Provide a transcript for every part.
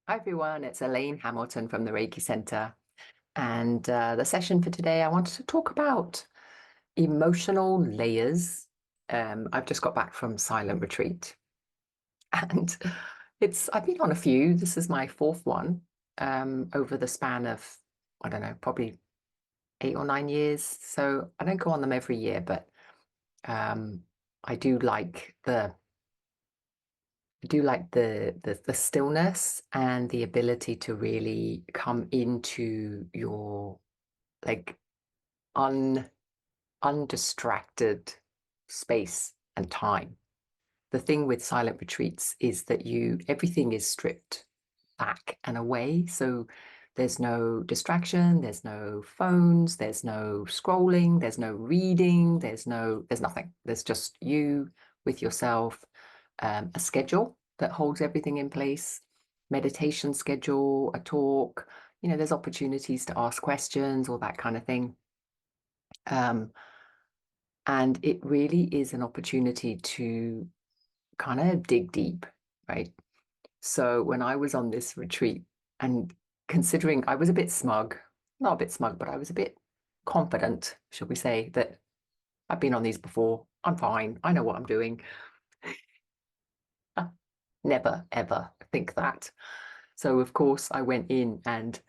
Hi everyone, it's Elaine Hamilton from the Reiki Center. And the session for today, I wanted to talk about emotional layers. I've just got back from silent retreat and I've been on a few. This is my fourth one over the span of, I don't know, probably 8 or 9 years. So I don't go on them every year, but um, I do like the stillness and the ability to really come into your like un undistracted space and time. The thing with silent retreats is that everything is stripped back and away. So there's no distraction, there's no phones, there's no scrolling, there's no reading, there's nothing. There's just you with yourself, a schedule that holds everything in place, meditation schedule, a talk, there's opportunities to ask questions, all that kind of thing. Um, and it really is an opportunity to kind of dig deep, right? So when I was on this retreat and considering I was a bit smug, not a bit smug, but I was a bit confident, shall we say, that I've been on these before. I'm fine. I know what I'm doing. Never, ever think that. So, of course, I went in and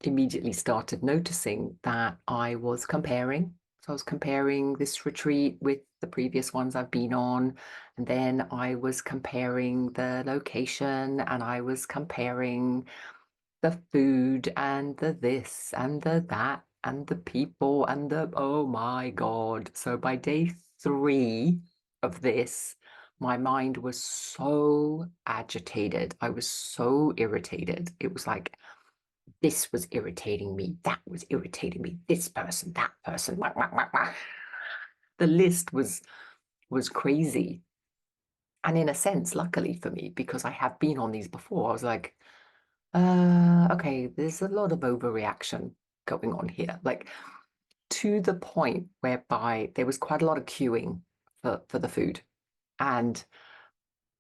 immediately started noticing that I was comparing. So I was comparing this retreat with the previous ones I've been on. And then I was comparing the location and I was comparing the food and the this and the that and the people and oh my God. So by day three of this, my mind was so agitated. I was so irritated. It was like, this was irritating me. That was irritating me. This person, that person. Wah, wah, wah, wah. The list was crazy. And in a sense, luckily for me, because I have been on these before, I was like, okay, there's a lot of overreaction going on here. Like to the point whereby there was quite a lot of queuing for the food. And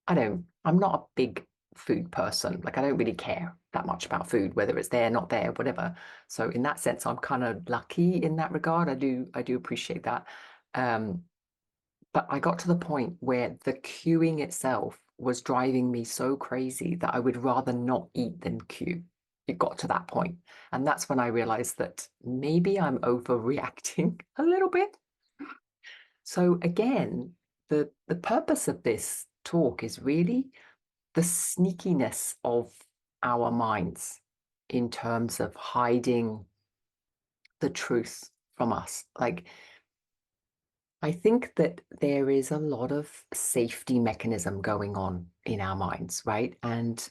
I'm not a big food person. Like I don't really care that much about food, whether it's there, not there, whatever. So in that sense, I'm kind of lucky in that regard. I do appreciate that. Um, but I got to the point where the queuing itself was driving me so crazy that I would rather not eat than queue. It got to that point. And that's when I realized that maybe I'm overreacting a little bit. So again, the purpose of this talk is really the sneakiness of our minds in terms of hiding the truth from us. Like, I think that there is a lot of safety mechanism going on in our minds, right? And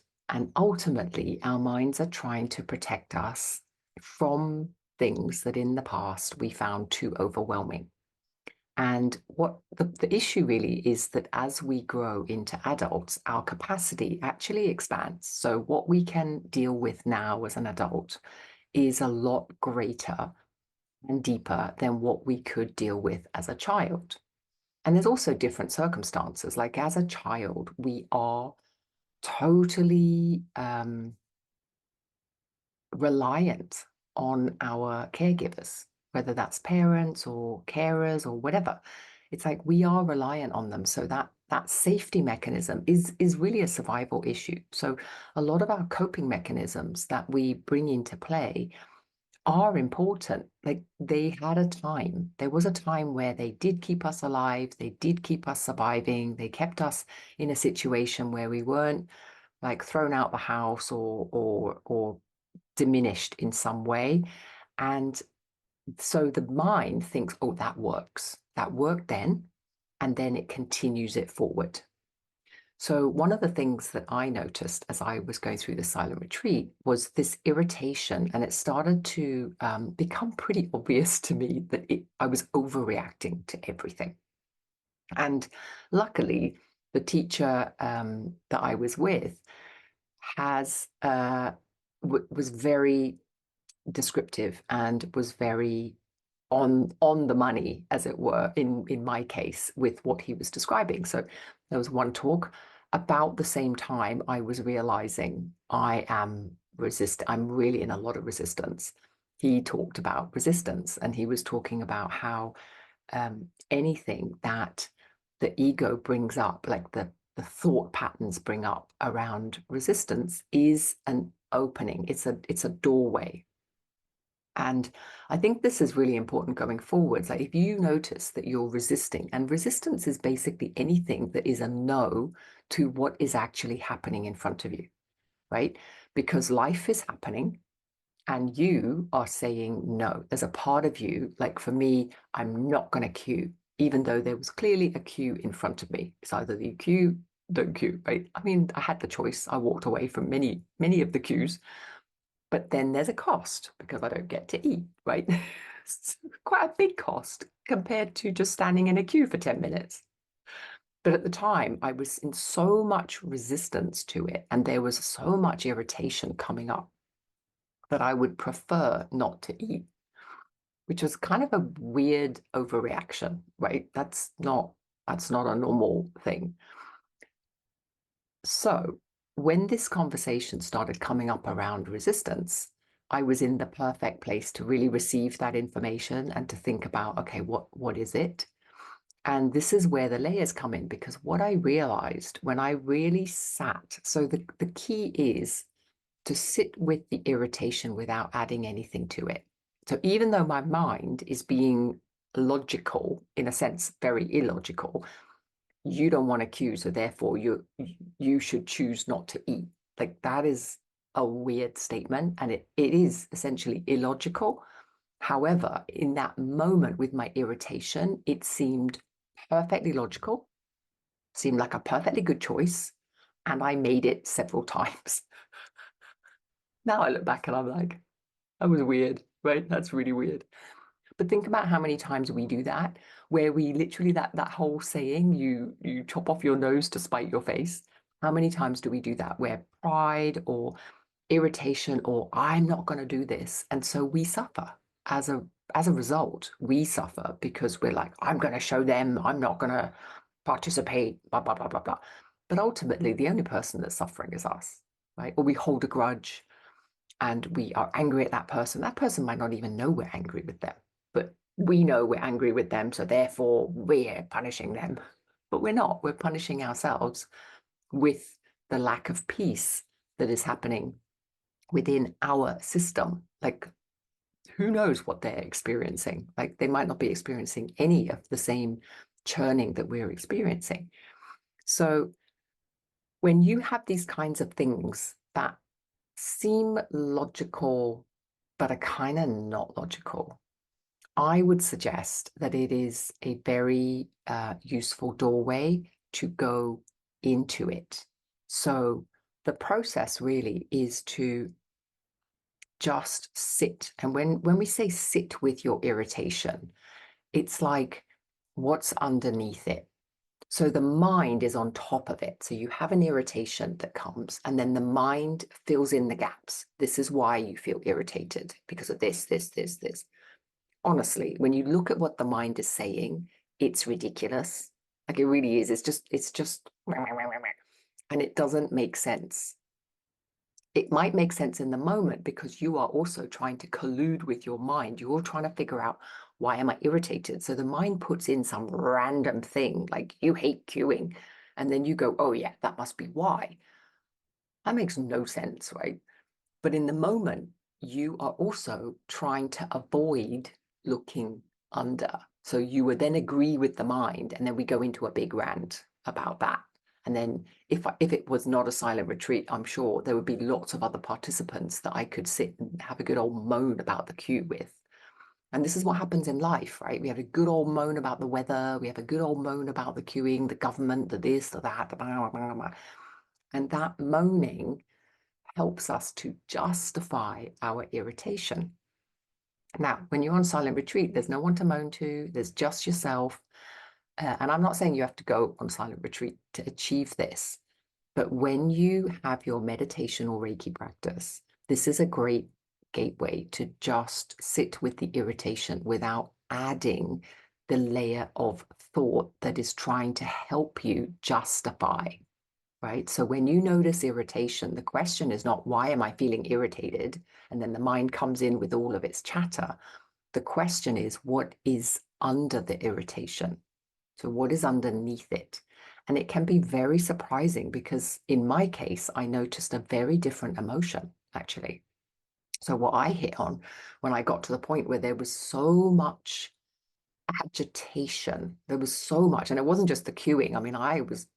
ultimately, our minds are trying to protect us from things that in the past we found too overwhelming. And what the issue really is that as we grow into adults, our capacity actually expands. So what we can deal with now as an adult is a lot greater and deeper than what we could deal with as a child. And there's also different circumstances. Like as a child, we are totally reliant on our caregivers, whether that's parents or carers or whatever. It's like we are reliant on them. So that safety mechanism is really a survival issue. So a lot of our coping mechanisms that we bring into play are important. Like there was a time where they did keep us alive, they did keep us surviving, they kept us in a situation where we weren't like thrown out the house or diminished in some way. And so the mind thinks, oh, that works. That worked then. And then it continues it forward. So one of the things that I noticed as I was going through the silent retreat was this irritation, and it started to become pretty obvious to me that I was overreacting to everything. And luckily, the teacher that I was with has was very descriptive and was very on the money, as it were, in my case, with what he was describing. So there was one talk. about the same time I was realizing I'm really in a lot of resistance. He talked about resistance, and he was talking about how anything that the ego brings up, like the thought patterns bring up around resistance, is an opening. It's a doorway. And I think this is really important going forwards. Like if you notice that you're resisting, and resistance is basically anything that is a no to what is actually happening in front of you, right? Because life is happening and you are saying no. There's a part of you, like for me, I'm not going to queue, even though there was clearly a queue in front of me. It's either you queue, don't queue, right? I mean, I had the choice. I walked away from many of the queues, but then there's a cost because I don't get to eat, right? It's quite a big cost compared to just standing in a queue for 10 minutes. But at the time, I was in so much resistance to it, and there was so much irritation coming up that I would prefer not to eat, which was kind of a weird overreaction, right? That's not a normal thing. So when this conversation started coming up around resistance, I was in the perfect place to really receive that information and to think about, okay, what is it? And this is where the layers come in, because what I realized when I really sat, so the key is to sit with the irritation without adding anything to it. So even though my mind is being logical, in a sense, very illogical, you don't want to queue, so therefore you should choose not to eat. Like that is a weird statement, and it is essentially illogical. However, in that moment with my irritation, it seemed perfectly logical, seemed like a perfectly good choice, and I made it several times. Now I look back and I'm like, that was weird, right? That's really weird. But think about how many times we do that, where we literally that whole saying, you chop off your nose to spite your face. How many times do we do that? Where pride or irritation or I'm not going to do this, and so we suffer as a result. We suffer because we're like, I'm going to show them, I'm not going to participate, blah blah blah blah blah. But ultimately, the only person that's suffering is us, right? Or we hold a grudge and we are angry at that person. That person might not even know we're angry with them, but we know we're angry with them, so therefore we're punishing them. But we're not. We're punishing ourselves with the lack of peace that is happening within our system. Like, who knows what they're experiencing? Like, they might not be experiencing any of the same churning that we're experiencing. So, when you have these kinds of things that seem logical, but are kind of not logical, I would suggest that it is a very useful doorway to go into it. So the process really is to just sit. And when we say sit with your irritation, it's like what's underneath it. So the mind is on top of it. So you have an irritation that comes, and then the mind fills in the gaps. This is why you feel irritated, because of this. Honestly, when you look at what the mind is saying, it's ridiculous. Like it really is. It's just, and it doesn't make sense. It might make sense in the moment because you are also trying to collude with your mind. You're trying to figure out, why am I irritated? So the mind puts in some random thing like you hate queuing. And then you go, oh yeah, that must be why. That makes no sense, right? But in the moment, you are also trying to avoid looking under. So you would then agree with the mind, and then we go into a big rant about that. And then if it was not a silent retreat, I'm sure there would be lots of other participants that I could sit and have a good old moan about the queue with. And this is what happens in life, right? We have a good old moan about the weather. We have a good old moan about the queuing, the government, the this, the that, the blah, blah, blah. And that moaning helps us to justify our irritation. Now, when you're on silent retreat, there's no one to moan to, there's just yourself. And I'm not saying you have to go on silent retreat to achieve this, but when you have your meditation or Reiki practice, this is a great gateway to just sit with the irritation without adding the layer of thought that is trying to help you justify right? So when you notice irritation, the question is not, why am I feeling irritated? And then the mind comes in with all of its chatter. The question is, what is under the irritation? So what is underneath it? And it can be very surprising because in my case, I noticed a very different emotion, actually. So what I hit on when I got to the point where there was so much agitation, there was so much, and it wasn't just the queuing. I mean, I was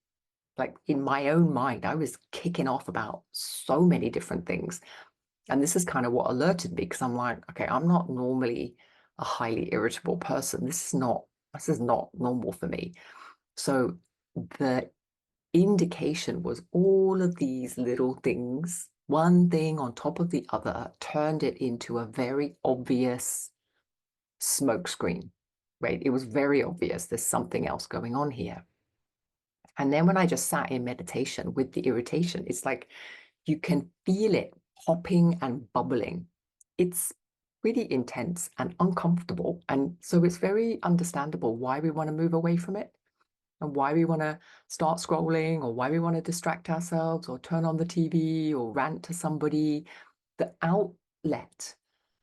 like in my own mind, I was kicking off about so many different things. And this is kind of what alerted me because I'm like, okay, I'm not normally a highly irritable person. This is not normal for me. So the indication was all of these little things, one thing on top of the other, turned it into a very obvious smokescreen, right? It was very obvious there's something else going on here. And then when I just sat in meditation with the irritation, it's like you can feel it popping and bubbling. It's really intense and uncomfortable. And so it's very understandable why we want to move away from it and why we want to start scrolling or why we want to distract ourselves or turn on the TV or rant to somebody. The outlet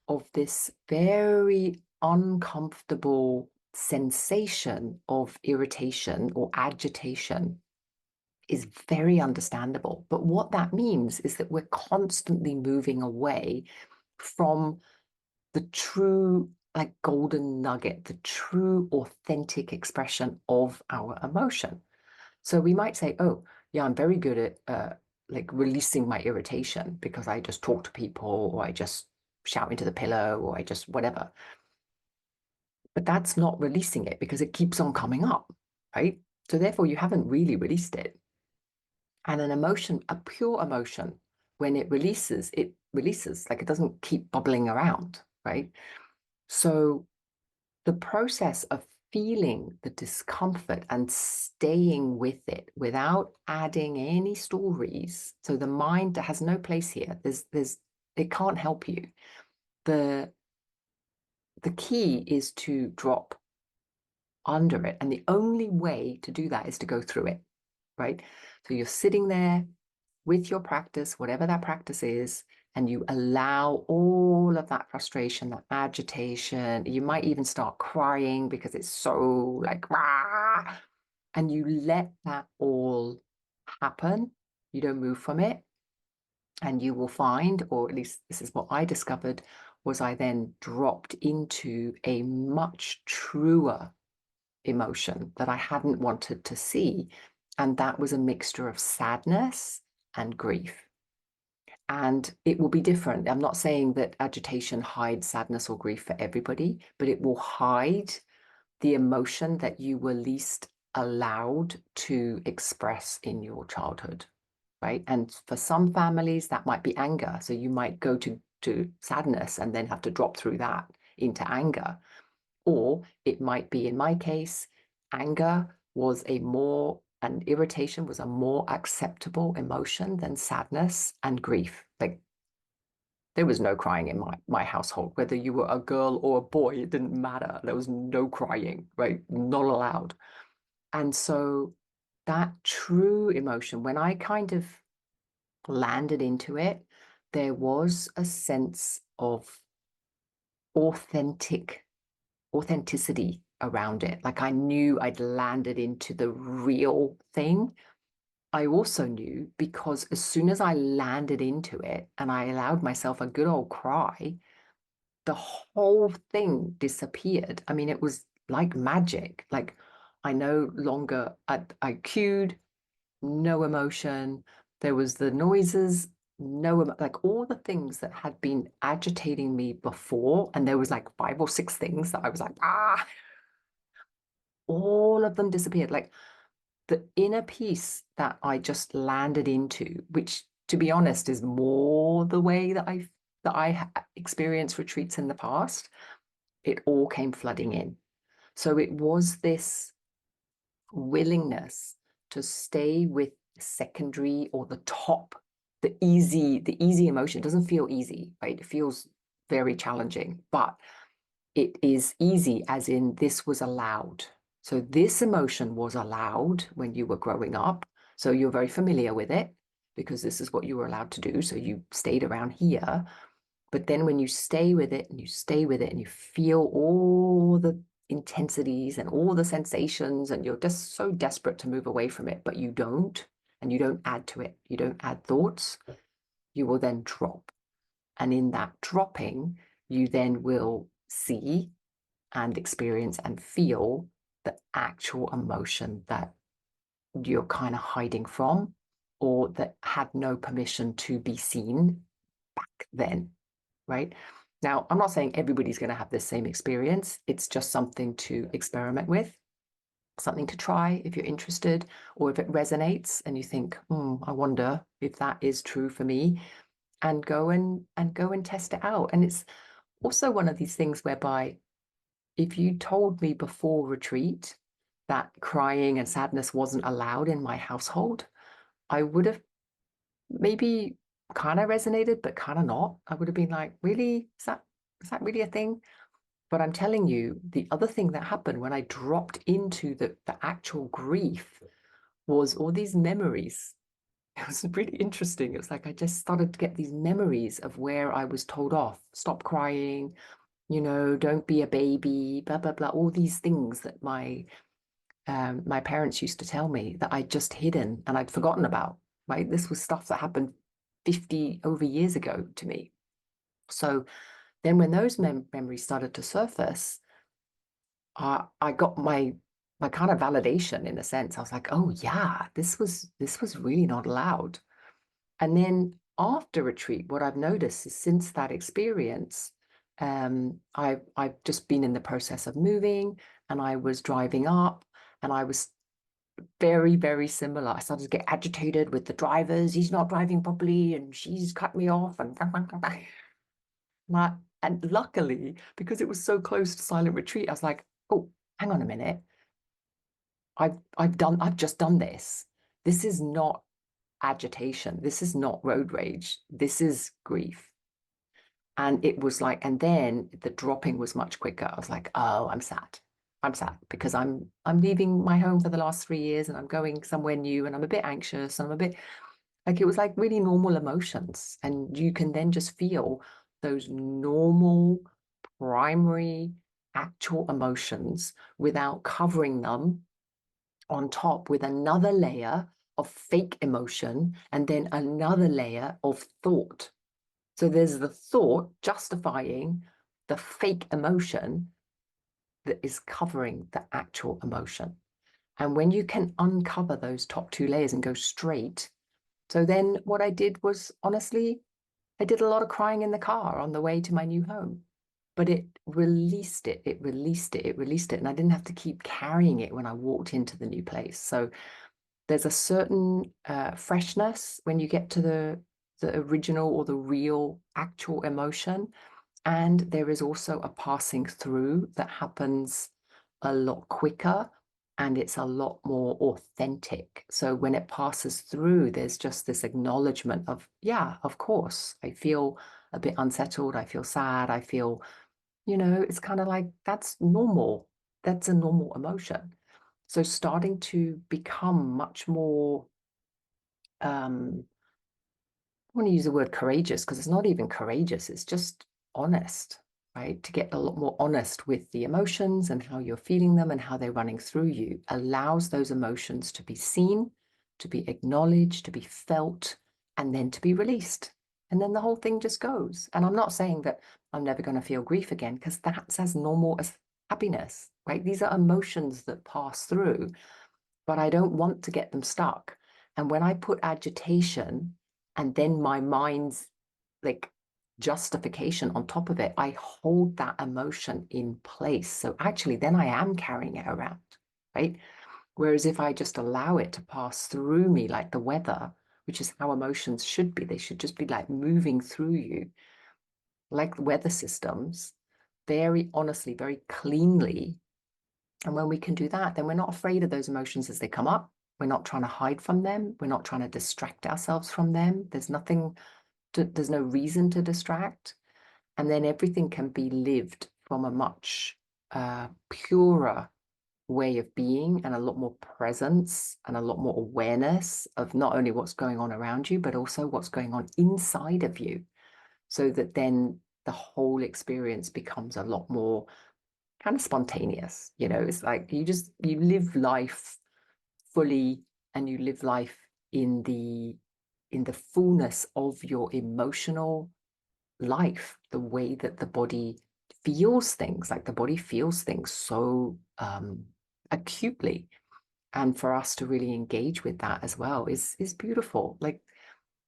of this very uncomfortable sensation of irritation or agitation is very understandable. But what that means is that we're constantly moving away from the true, like golden nugget, the true authentic expression of our emotion. So we might say, oh, yeah, I'm very good at like releasing my irritation because I just talk to people or I just shout into the pillow or I just whatever. But that's not releasing it because it keeps on coming up, right? So therefore, you haven't really released it. And an emotion, a pure emotion, when it releases, like it doesn't keep bubbling around, right? So the process of feeling the discomfort and staying with it without adding any stories. So the mind has no place here. It can't help you. The the key is to drop under it. And the only way to do that is to go through it, right? So you're sitting there with your practice, whatever that practice is, and you allow all of that frustration, that agitation. You might even start crying because it's so like, rah, and you let that all happen. You don't move from it. And you will find, or at least this is what I discovered, was I then dropped into a much truer emotion that I hadn't wanted to see. And that was a mixture of sadness and grief. And it will be different. I'm not saying that agitation hides sadness or grief for everybody, but it will hide the emotion that you were least allowed to express in your childhood, right? And for some families, that might be anger. So you might go to sadness and then have to drop through that into anger. Or it might be, in my case, anger was and irritation was a more acceptable emotion than sadness and grief. Like there was no crying in my household, whether you were a girl or a boy, it didn't matter. There was no crying, right? Not allowed. And so that true emotion, when I kind of landed into it, there was a sense of authenticity around it. Like I knew I'd landed into the real thing. I also knew because as soon as I landed into it and I allowed myself a good old cry, the whole thing disappeared. I mean, it was like magic. Like I no longer, I cued, no emotion. There was the noises, like all the things that had been agitating me before. And there was like 5 or 6 things that I was like, all of them disappeared. Like the inner peace that I just landed into, which to be honest is more the way that I experienced retreats in the past, it all came flooding in. So it was this willingness to stay with the secondary or the top, the easy emotion. It doesn't feel easy, right? It feels very challenging, but it is easy as in this was allowed. So this emotion was allowed when you were growing up. So you're very familiar with it because this is what you were allowed to do. So you stayed around here. But then when you stay with it and you stay with it and you feel all the intensities and all the sensations, and you're just so desperate to move away from it, but you don't, and you don't add to it, you don't add thoughts, you will then drop. And in that dropping, you then will see and experience and feel the actual emotion that you're kind of hiding from, or that had no permission to be seen back then, right? Now, I'm not saying everybody's going to have the same experience. It's just something to experiment with, something to try if you're interested, or if it resonates and you think, I wonder if that is true for me, and go and test it out. And it's also one of these things whereby if you told me before retreat that crying and sadness wasn't allowed in my household, I would have maybe kind of resonated, but kind of not. I would have been like, really? Is that really a thing? But I'm telling you, the other thing that happened when I dropped into the actual grief was all these memories. It was really interesting. It was like I just started to get these memories of where I was told off, stop crying, don't be a baby, blah, blah, blah, all these things that my parents used to tell me that I'd just hidden and I'd forgotten about, right? This was stuff that happened 50 over years ago to me. So then when those memories started to surface, I got my kind of validation in a sense. I was like, oh yeah, this was really not allowed. And then after retreat, what I've noticed is since that experience, I've just been in the process of moving, and I was driving up, and I was very, very similar. I started to get agitated with the drivers. He's not driving properly, and she's cut me off, and and luckily, because it was so close to silent retreat, I was like, oh, hang on a minute. I've just done this. This is not agitation. This is not road rage. This is grief. And it was like, and then the dropping was much quicker. I was like, oh, I'm sad. I'm sad because I'm leaving my home for the last 3 years and I'm going somewhere new and I'm a bit anxious and I'm a bit like, it was like really normal emotions. And you can then just feel those normal, primary, actual emotions without covering them on top with another layer of fake emotion and then another layer of thought. So there's the thought justifying the fake emotion that is covering the actual emotion. And when you can uncover those top two layers and go straight, so then what I did was, honestly, I did a lot of crying in the car on the way to my new home, but it released it, it released it, it released it. And I didn't have to keep carrying it when I walked into the new place. So there's a certain freshness when you get to the original or the real actual emotion. And there is also a passing through that happens a lot quicker and it's a lot more authentic. So when it passes through, there's just this acknowledgement of, yeah, of course, I feel a bit unsettled. I feel sad. I feel, it's kind of like that's normal. That's a normal emotion. So starting to become much more, I want to use the word courageous because it's not even courageous, it's just honest, right? To get a lot more honest with the emotions and how you're feeling them and how they're running through you allows those emotions to be seen, to be acknowledged, to be felt, and then to be released. And then the whole thing just goes. And I'm not saying that I'm never going to feel grief again because that's as normal as happiness, right? These are emotions that pass through, but I don't want to get them stuck. And when I put agitation and then my mind's like justification on top of it, I hold that emotion in place. So actually, then I am carrying it around, right? Whereas if I just allow it to pass through me like the weather, which is how emotions should be, they should just be like moving through you, like weather systems, very honestly, very cleanly. And when we can do that, then we're not afraid of those emotions as they come up. We're not trying to hide from them. We're not trying to distract ourselves from them. There's no reason to distract. And then everything can be lived from a much purer way of being and a lot more presence and a lot more awareness of not only what's going on around you, but also what's going on inside of you. So that then the whole experience becomes a lot more kind of spontaneous. You know, it's like you live life fully, and you live life in the fullness of your emotional life, the way that the body feels things, like the body feels things so acutely. And for us to really engage with that as well is beautiful. Like,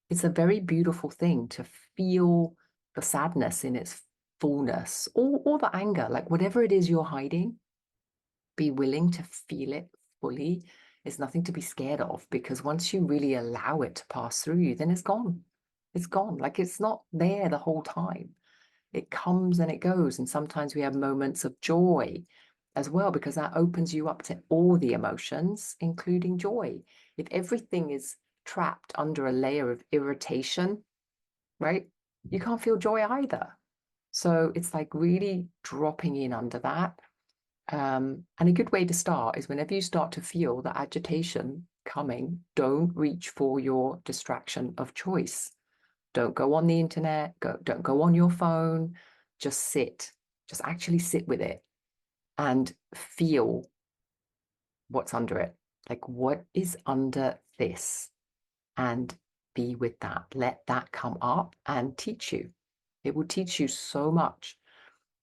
it's a very beautiful thing to feel the sadness in its fullness, or the anger, like whatever it is you're hiding, be willing to feel it fully. It's nothing to be scared of, because once you really allow it to pass through you, then it's gone. It's gone. Like, it's not there the whole time. It comes and it goes. And sometimes we have moments of joy as well, because that opens you up to all the emotions, including joy. If everything is trapped under a layer of irritation, right, you can't feel joy either. So it's like really dropping in under that. And a good way to start is whenever you start to feel the agitation coming, don't reach for your distraction of choice. Don't go on the internet, don't go on your phone. Just sit, just actually sit with it and feel what's under it. Like, what is under this? And be with that. Let that come up and teach you. It will teach you so much.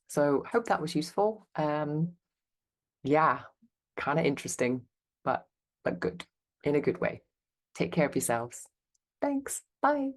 So hope that was useful. Yeah, kind of interesting, but good, in a good way. Take care of yourselves. Thanks. Bye.